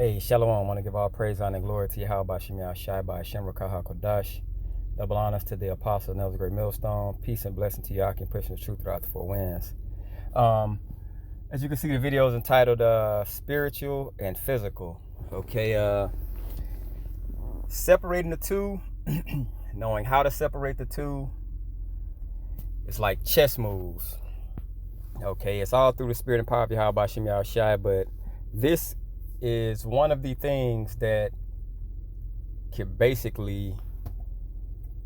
Hey, Shalom. I want to give all praise, honor, and glory to Yahweh Shem Shai by Hashem Rakah HaKodash. Double honors to the apostle, Nel's Great Millstone. Peace and blessing to Yah, and pushing the truth throughout the four winds. As you can see, the video is entitled Spiritual and Physical. Okay, separating the two, knowing how to separate the two, it's like chess moves. Okay, it's all through the spirit and power of Yahweh Shem Shai, but this is one of the things that can basically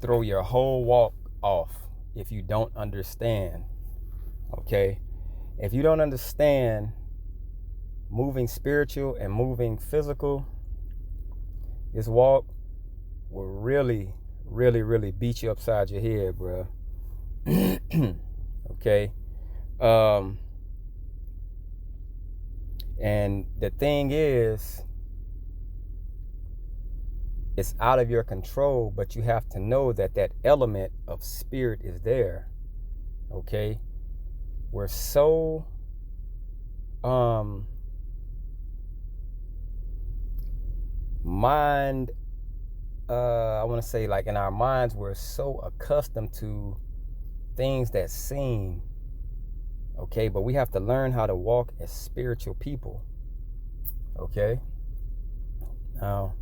throw your whole walk off if you don't understand. Okay, if you don't understand moving spiritual and moving physical, this walk will really beat you upside your head, bro. Okay. And the thing is, it's out of your control, but you have to know that that element of spirit is there. Okay? We're so I want to say, like, in our minds, we're so accustomed to things that seem okay, but we have to learn how to walk as spiritual people. Okay? Now,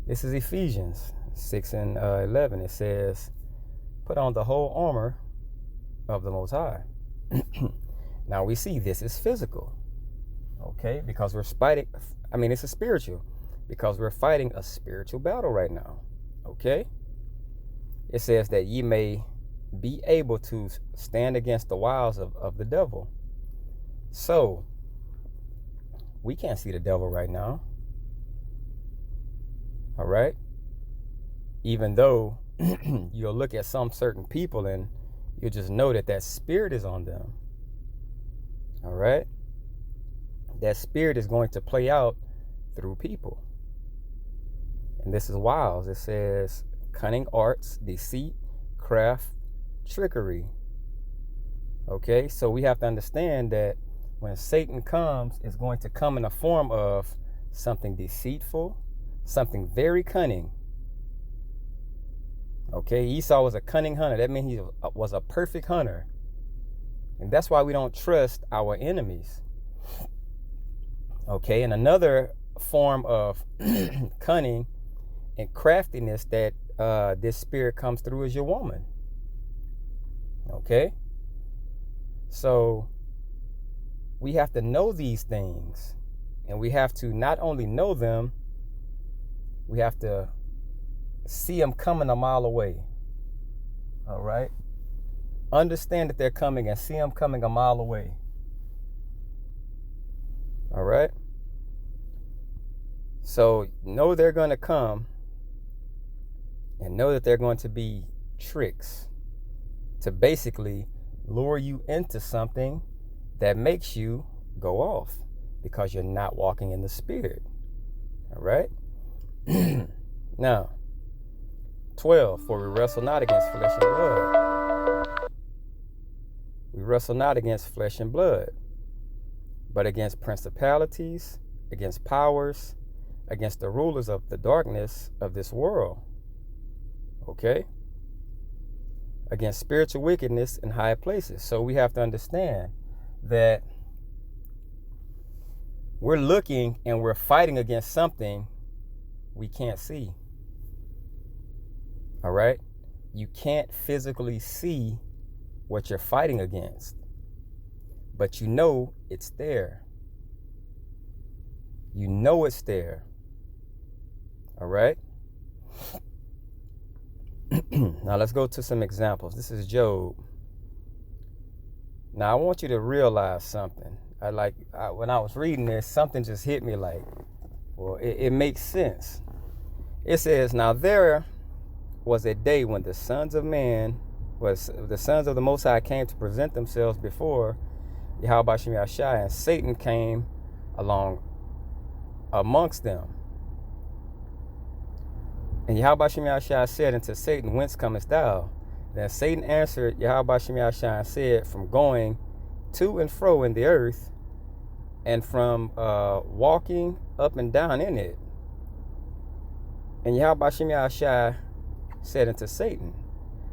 this is Ephesians 6 and 11. It says, put on the whole armor of the Most High. Now, we see this is physical. Okay? Because we're fighting, this is spiritual. Because we're fighting a spiritual battle right now. Okay? It says that ye may be able to stand against the wiles of the devil. So, we can't see the devil right now. All right? Even though you'll look at some certain people and you'll just know that that spirit is on them. All right? That spirit is going to play out through people. And this is wiles. It says cunning arts, deceit, craft, trickery. Okay, so we have to understand that when Satan comes, it's going to come in the form of something deceitful, something very cunning. Okay, Esau was a cunning hunter. That means he was a perfect hunter. And that's why we don't trust our enemies. Okay, and another form of cunning and craftiness that this spirit comes through is your woman. Okay? So we have to know these things. And we have to not only know them, we have to see them coming a mile away. All right? Understand that they're coming and see them coming a mile away. All right? So know they're going to come and know that they're going to be tricks to basically lure you into something that makes you go off because you're not walking in the spirit. All right? Now, 12, for we wrestle not against flesh and blood. We wrestle not against flesh and blood, but against principalities, against powers, against the rulers of the darkness of this world. Okay? Against spiritual wickedness in high places. So we have to understand that we're looking and we're fighting against something we can't see. All right? You can't physically see what you're fighting against, but you know it's there. You know it's there. All right? Now let's go to some examples. This is Job. Now I want you to realize something. When I was reading this, something just hit me like, well, it makes sense. It says, now there was a day when the sons of the Most High came to present themselves before Yahweh Shem Shai, and Satan came along amongst them. And Yahweh Shem Shai said unto Satan, whence comest thou? Then Satan answered Yahweh Shem Shai and said, from going to and fro in the earth, and from walking up and down in it. And Yahweh Shem Yahushua said unto Satan,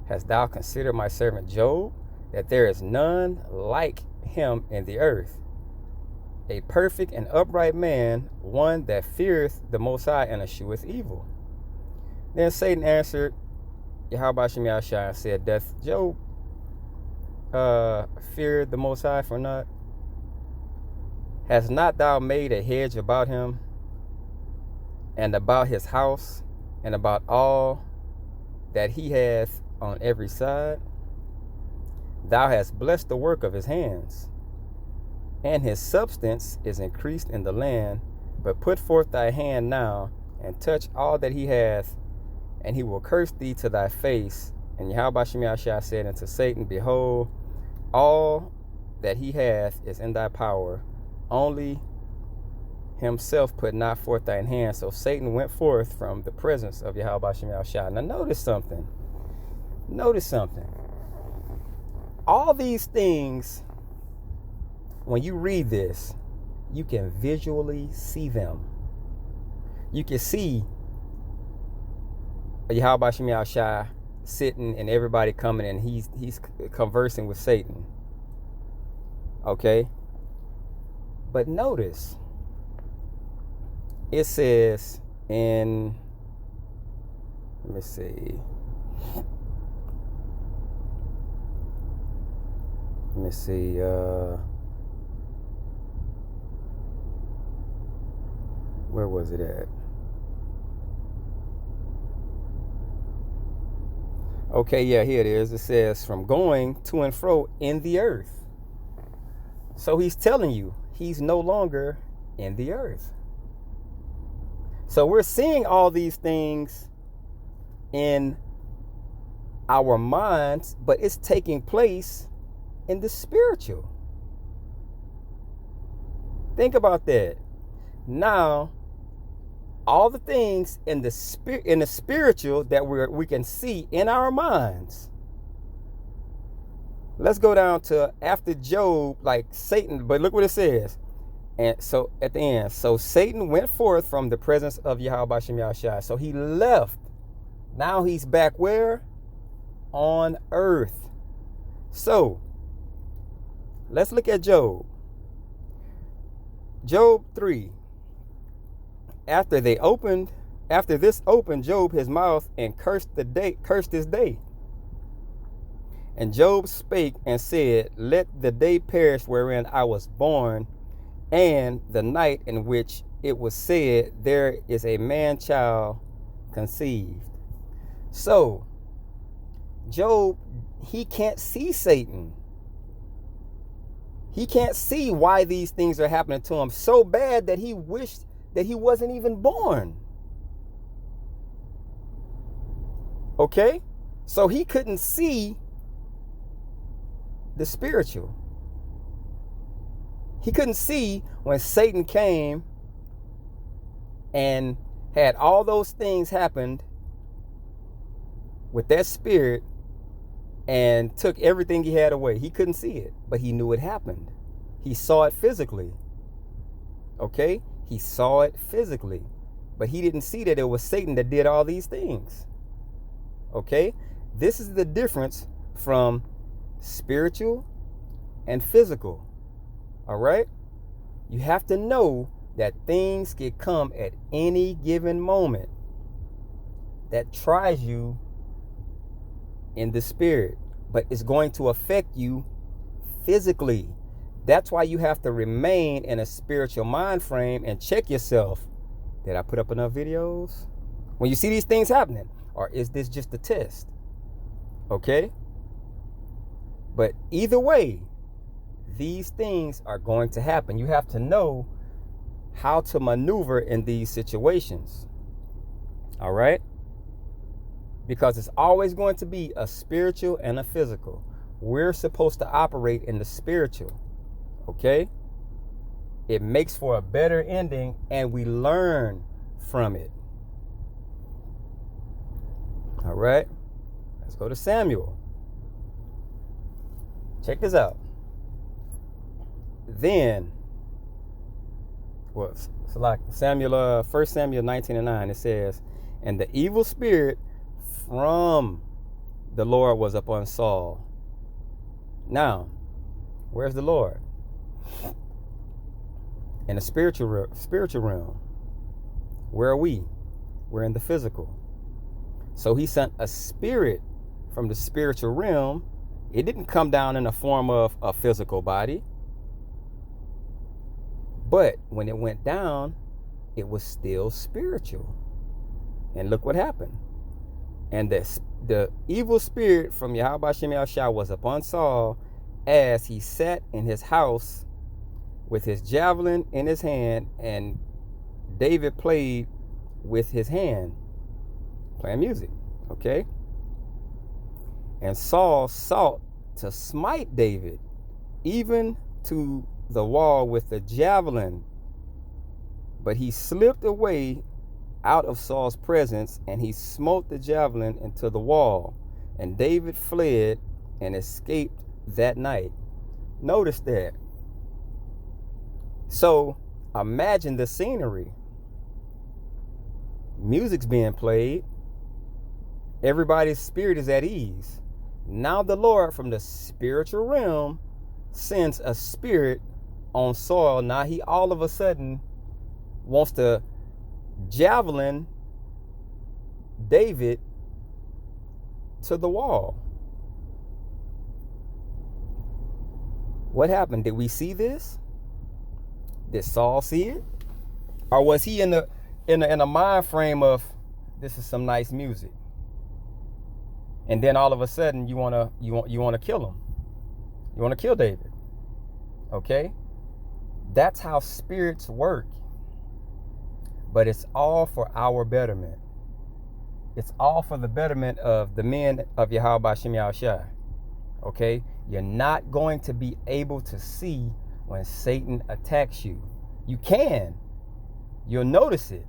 hast thou considered my servant Job, that there is none like him in the earth, a perfect and upright man, one that feareth the Most High and escheweth evil? Then Satan answered Yahweh Shem Yahushua and said, doth Job fear the Most High for naught? Hast not thou made a hedge about him, and about his house, and about all that he hath on every side? Thou hast blessed the work of his hands, and his substance is increased in the land. But put forth thy hand now, and touch all that he hath, and he will curse thee to thy face. And Yahweh Shem Yahushua said unto Satan, behold, all that he hath is in thy power, only himself put not forth thine hand. So Satan went forth from the presence of Yahweh Shem Yahushua. Now notice something. Notice something. All these things, when you read this, you can visually see them. You can see Yahweh Shem Yahushua sitting and everybody coming, and he's conversing with Satan. Okay? But notice, it says in, let me see. Where was it at? Okay, yeah, here it is. It says, from going to and fro in the earth. So he's telling you he's no longer in the earth. So we're seeing all these things in our minds, but it's taking place in the spiritual. Think about that. Now, all the things in the spiritual that we can see in our minds. Let's go down to after Job, like Satan, but look what it says. And so at the end, so Satan went forth from the presence of Yahweh Shem Yahushua. So he left. Now he's back where? On earth. So let's look at Job. Job 3. After this opened Job his mouth and cursed his day. And Job spake and said, let the day perish wherein I was born, and the night in which it was said, there is a man child conceived. So Job, he can't see Satan. He can't see why these things are happening to him so bad that he wished that he wasn't even born. Okay? So he couldn't see the spiritual. He couldn't see when Satan came and had all those things happened with that spirit and took everything he had away. He couldn't see it, but he knew it happened. He saw it physically. Okay? He saw it physically, but he didn't see that it was Satan that did all these things. Okay? This is the difference from spiritual and physical. All right? You have to know that things can come at any given moment that tries you in the spirit, but it's going to affect you physically. That's why you have to remain in a spiritual mind frame and check yourself. Did I put up enough videos? When you see these things happening, or is this just a test? Okay? But either way, these things are going to happen. You have to know how to maneuver in these situations. All right? Because it's always going to be a spiritual and a physical. We're supposed to operate in the spiritual. Okay? It makes for a better ending, and we learn from it. All right? Let's go to Samuel. Check this out. Then Samuel, 1 Samuel 19:9, it says, and the evil spirit from the Lord was upon Saul. Now, where's the Lord? In the spiritual realm. Where are we? We're in the physical. So he sent a spirit from the spiritual realm. It didn't come down in the form of a physical body. But when it went down, it was still spiritual. And look what happened. And the evil spirit from Yahweh Shem Yahushua was upon Saul as he sat in his house with his javelin in his hand, and David played with his hand, playing music, okay? And Saul sought to smite David, even to the wall with the javelin, but he slipped away out of Saul's presence, and he smote the javelin into the wall, and David fled and escaped that night. Notice that. So imagine the scenery. Music's being played. Everybody's spirit is at ease. Now the Lord from the spiritual realm sends a spirit on Saul. Now he all of a sudden wants to javelin David to the wall. What happened? Did we see this? Did Saul see it? Or was he in a mind frame of, this is some nice music, and then all of a sudden you want to kill him? You want to kill David? Okay? That's how spirits work. But it's all for our betterment. It's all for the betterment of the men of Yahweh Shem Yahushua. Okay? You're not going to be able to see when Satan attacks you. You can. You'll notice it.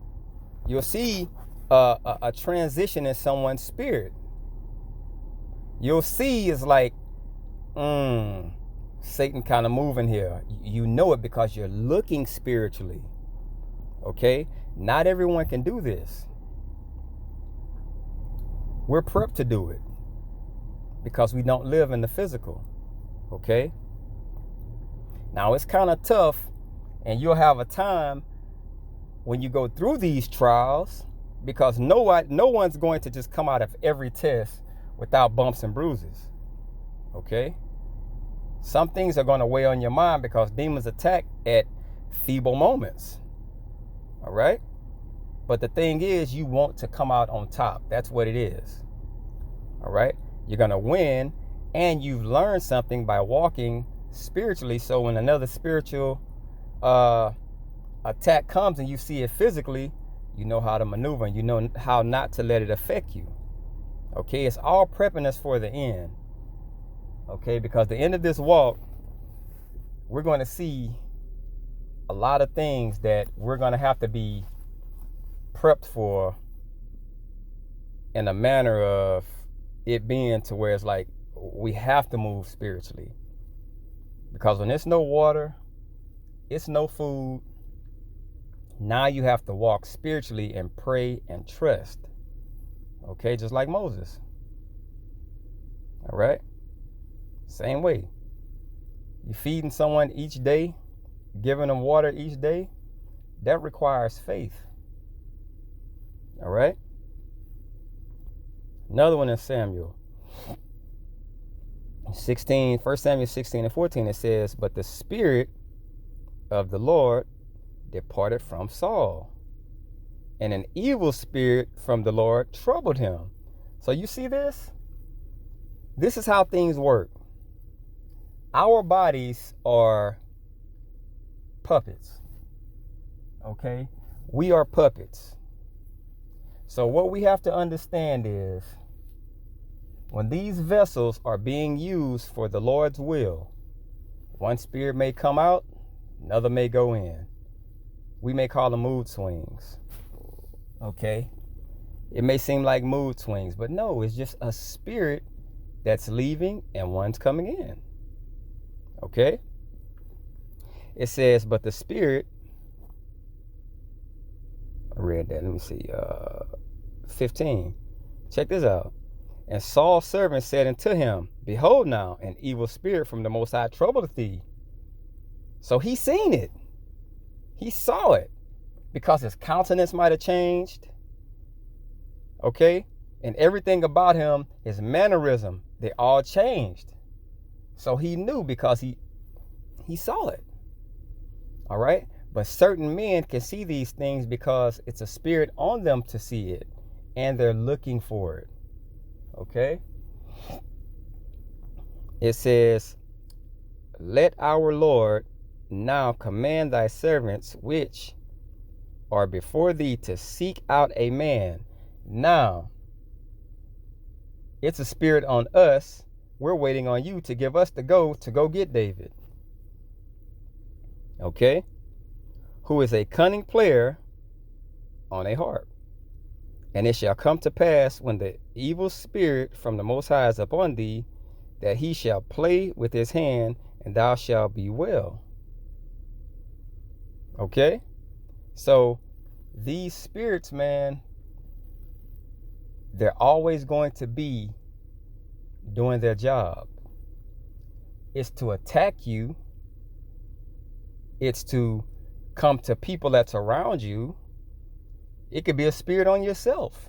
You'll see a transition in someone's spirit. You'll see it's like, Satan kind of moving here. You know it because you're looking spiritually. Okay? Not everyone can do this. We're prepped to do it because we don't live in the physical. Okay? Now, it's kind of tough, and you'll have a time when you go through these trials, because no one's going to just come out of every test without bumps and bruises. Okay? Some things are going to weigh on your mind because demons attack at feeble moments. All right? But the thing is, you want to come out on top. That's what it is. All right? You're going to win, and you've learned something by walking spiritually. So when another spiritual attack comes and you see it physically, you know how to maneuver, and you know how not to let it affect you. Okay? It's all prepping us for the end. Okay? Because the end of this walk, we're going to see a lot of things that we're going to have to be prepped for, in a manner of it being to where it's like we have to move spiritually. Because when there's no water, it's no food, now you have to walk spiritually and pray and trust. Okay, just like Moses. All right? Same way. You're feeding someone each day, giving them water each day, that requires faith. All right? Another one in Samuel 16, 1 Samuel 16 and 14, it says, but the Spirit of the Lord departed from Saul, and an evil spirit from the Lord troubled him. So you see this? This is how things work. Our bodies are puppets. Okay? We are puppets. So what we have to understand is, when these vessels are being used for the Lord's will, one spirit may come out, another may go in. We may call them mood swings. Okay? It may seem like mood swings, but no, it's just a spirit that's leaving and one's coming in. Okay? It says, but the Spirit read that. Let me see. 15. Check this out. And Saul's servant said unto him, Behold now, an evil spirit from the Most High troubleth thee. So he seen it. He saw it. Because his countenance might have changed. Okay? And everything about him, his mannerism, they all changed. So he knew because he saw it. All right? But certain men can see these things because it's a spirit on them to see it. And they're looking for it. Okay? It says, Let our Lord now command thy servants which are before thee to seek out a man. Now, it's a spirit on us. We're waiting on you to give us the go to go get David. Okay? Who is a cunning player on a harp. And it shall come to pass when the evil spirit from the Most High is upon thee, that he shall play with his hand, and thou shalt be well. Okay? So, these spirits, man, they're always going to be doing their job. It's to attack you. It's to come to people that's around you. It could be a spirit on yourself.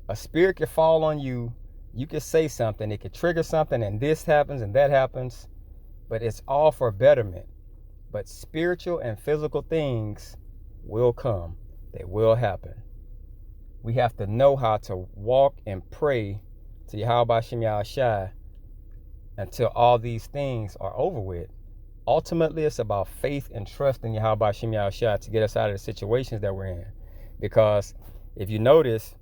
A spirit could fall on you. You could say something. It could trigger something, and this happens and that happens. But it's all for betterment. But spiritual and physical things will come. They will happen. We have to know how to walk and pray to Yahweh Shem Yahushai until all these things are over with. Ultimately, it's about faith and trust in Yahweh Shem Yahushai to get us out of the situations that we're in. Because if you notice,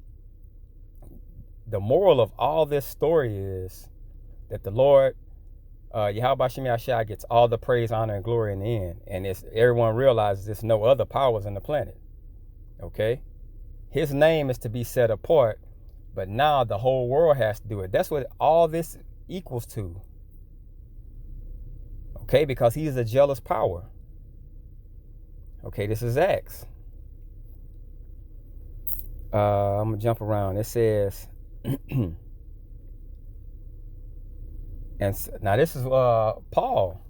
the moral of all this story is that the Lord, Yahweh Shem Yahushai, gets all the praise, honor, and glory in the end. And everyone realizes there's no other powers on the planet. Okay? His name is to be set apart, but now the whole world has to do it. That's what all this equals to. Okay? Because he is a jealous power. Okay, this is Acts. I'm going to jump around. It says, and now this is Paul.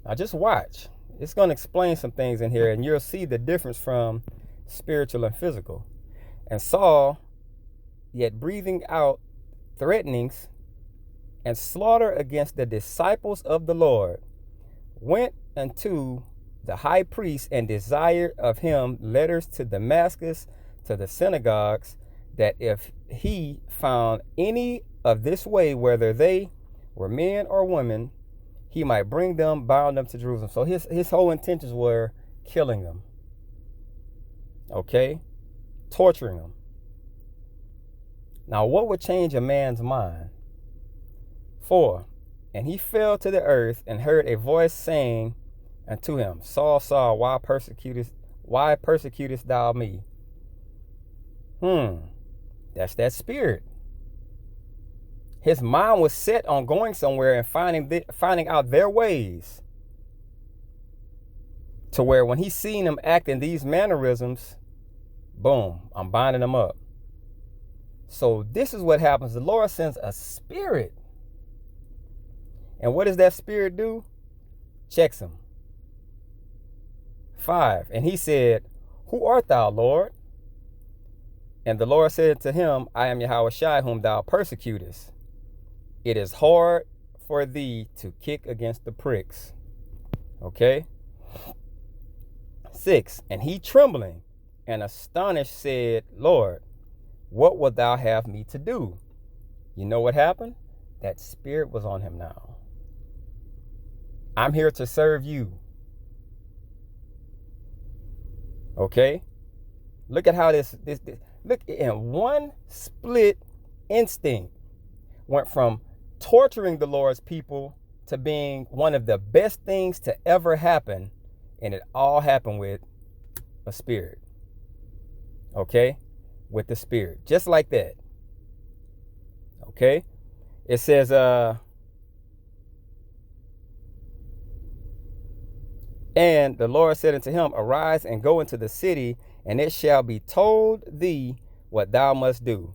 Now just watch. It's going to explain some things in here, and you'll see the difference from spiritual and physical. And Saul, yet breathing out threatenings and slaughter against the disciples of the Lord, went unto the high priest and desired of him letters to Damascus, to the synagogues, that if he found any of this way, whether they were men or women, he might bring them, bound them to Jerusalem. So his whole intentions were killing them. Okay? Torturing them. Now, what would change a man's mind? 4. And he fell to the earth and heard a voice saying unto him, Saul, Saul, why persecutest thou me? That's that spirit. His mind was set on going somewhere and finding out their ways. To where when he seen them acting these mannerisms, boom, I'm binding them up. So this is what happens. The Lord sends a spirit. And what does that spirit do? Checks him. 5. And he said, Who art thou, Lord? And the Lord said to him, I am Yahushai, whom thou persecutest. It is hard for thee to kick against the pricks. Okay? 6. And he, trembling and astonished, said, Lord, what wilt thou have me to do? You know what happened? That spirit was on him now. I'm here to serve you. Okay? Look at how this look, in one split instinct, went from torturing the Lord's people to being one of the best things to ever happen. And it all happened with a spirit. Okay? With the spirit. Just like that. Okay? It says, And the Lord said unto him, Arise and go into the city, and it shall be told thee what thou must do.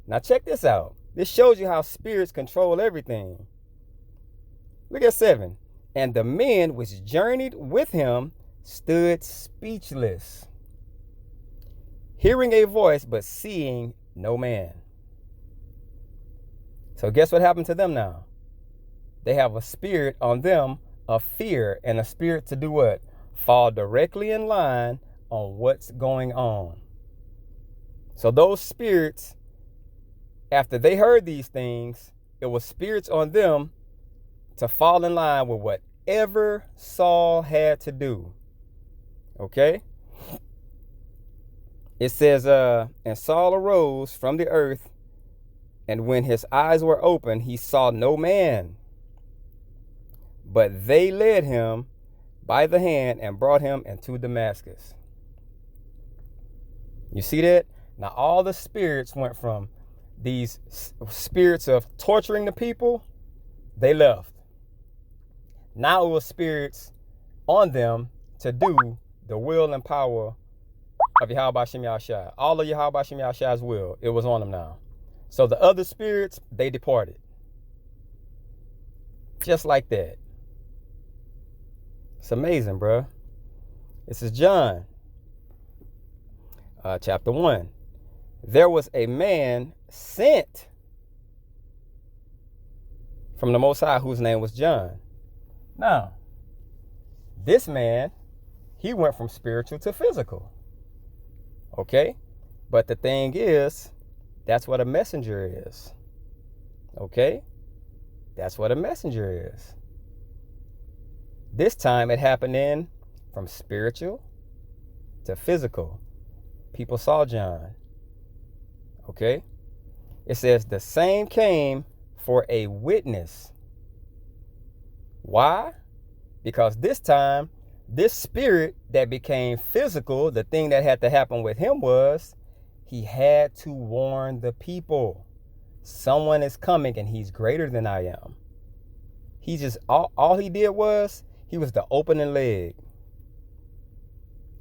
Now check this out. This shows you how spirits control everything. Look at 7. And the men which journeyed with him stood speechless, hearing a voice, but seeing no man. So guess what happened to them now? They have a spirit on them of fear, and a spirit to do what? Fall directly in line on what's going on. So those spirits, after they heard these things, it was spirits on them to fall in line with whatever Saul had to do. Okay? It says, and Saul arose from the earth, and when his eyes were opened, he saw no man. But they led him by the hand and brought him into Damascus. You see that? Now all the spirits went from these spirits of torturing the people, they left. Now it was spirits on them to do the will and power of Yahweh Shem Yahshai. All of Yahweh Shem Yahshai's will, it was on them now. So the other spirits, they departed. Just like that. It's amazing, bro. This is John, chapter 1. There was a man sent from the Most High whose name was John. Now, this man, he went from spiritual to physical. Okay? But the thing is, that's what a messenger is. Okay? That's what a messenger is. This time it happened from spiritual to physical. People saw John. Okay? It says the same came for a witness. Why? Because this time, this spirit that became physical, the thing that had to happen with him was he had to warn the people. Someone is coming and he's greater than I am. He just, all he did was, he was the opening leg.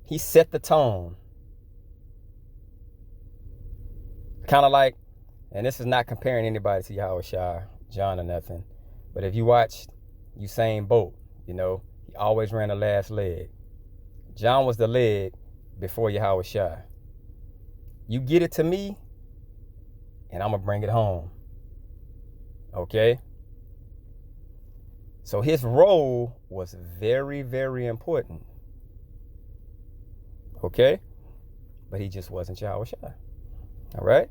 He set the tone. Kind of like, and this is not comparing anybody to Yahweh Shai, John or nothing, but if you watch Usain Bolt, you know, he always ran the last leg. John was the leg before Yahweh Shai. You get it to me, and I'm going to bring it home. Okay? So his role was very, very important. Okay? But he just wasn't Yahweh Shai. All right?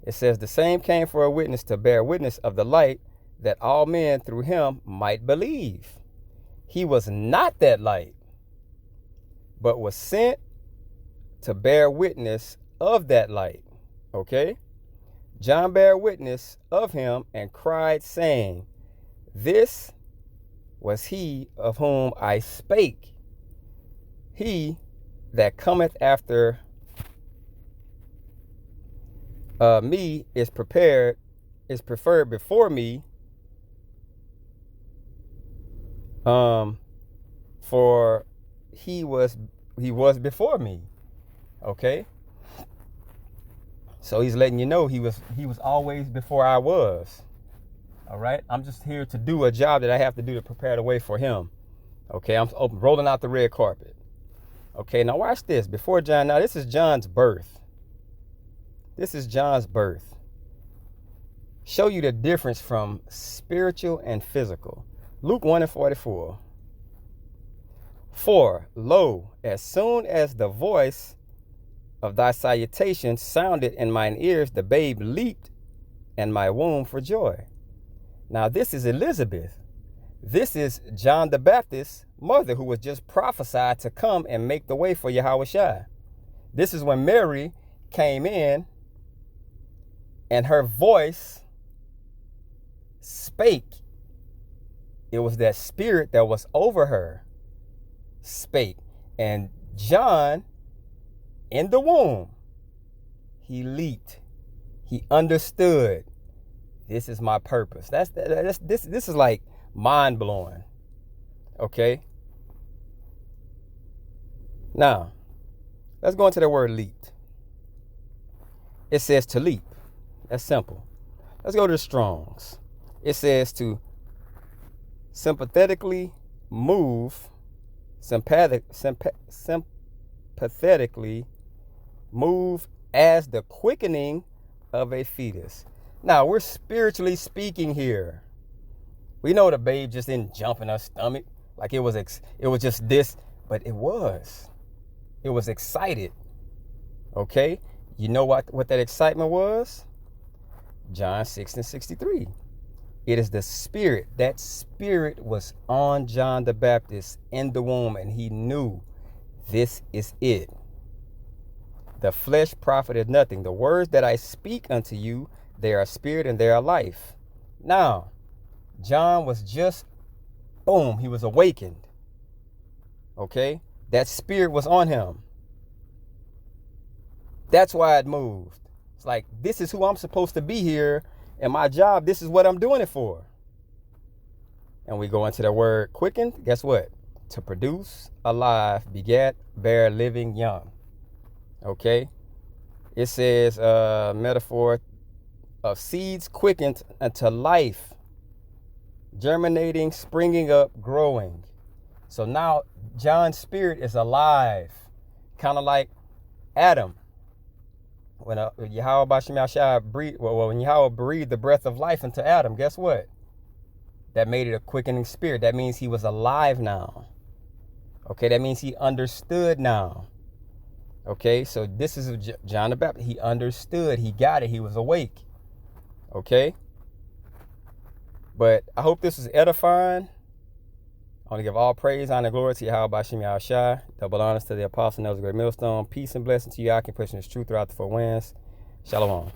It says, the same came for a witness to bear witness of the light, that all men through him might believe. He was not that light, but was sent to bear witness of that light. Okay? John bare witness of him and cried, saying, This was he of whom I spake. He that cometh after me is preferred before me, for he was before me. Okay? So he's letting you know he was always before I was. All right? I'm just here to do a job that I have to do to prepare the way for him. Okay? I'm rolling out the red carpet. Okay, now watch this. Before John, now this is John's birth. This is John's birth. Show you the difference from spiritual and physical. Luke 1:44. For, lo, as soon as the voice of thy salutation sounded in mine ears, the babe leaped in my womb for joy. Now this is Elizabeth. This is John the Baptist's mother, who was just prophesied to come and make the way for Yahweh Shai. This is when Mary came in and her voice spake. It was that spirit that was over her spake. And John, in the womb, he leaped. He understood. This is my purpose. This is like mind blowing. Okay. Now, let's go into the word leaped. It says to leap. That's simple. Let's go to the Strong's. It says to sympathetically move, sympathetically move as the quickening of a fetus. Now, we're spiritually speaking here. We know the babe just didn't jump in her stomach like it was just this, but it was excited. Okay? You know what that excitement was? John 6:63. It is the Spirit. That Spirit was on John the Baptist in the womb, and he knew this is it. The flesh profited nothing. The words that I speak unto you, they are spirit and they are life. Now, John was just, boom, he was awakened. Okay? That Spirit was on him. That's why it moved. It's like, this is who I'm supposed to be here, and my job, this is what I'm doing it for. And we go into the word quickened. Guess what? To produce, alive, beget, bear, living, young. Okay? It says, metaphor of seeds quickened unto life, germinating, springing up, growing. So now John's spirit is alive, kind of like Adam. When Yahweh when Yahweh breathed the breath of life into Adam, guess what? That made it a quickening spirit. That means he was alive now. Okay, that means he understood now. Okay, so this is John the Baptist. He understood. He got it. He was awake. Okay? But I hope this is edifying. I want to give all praise, honor, and glory to Yahweh Bashim Yahushai. Double honors to the apostle, Nelson Great Millstone. Peace and blessing to you. I can push this truth throughout the four winds. Shalom.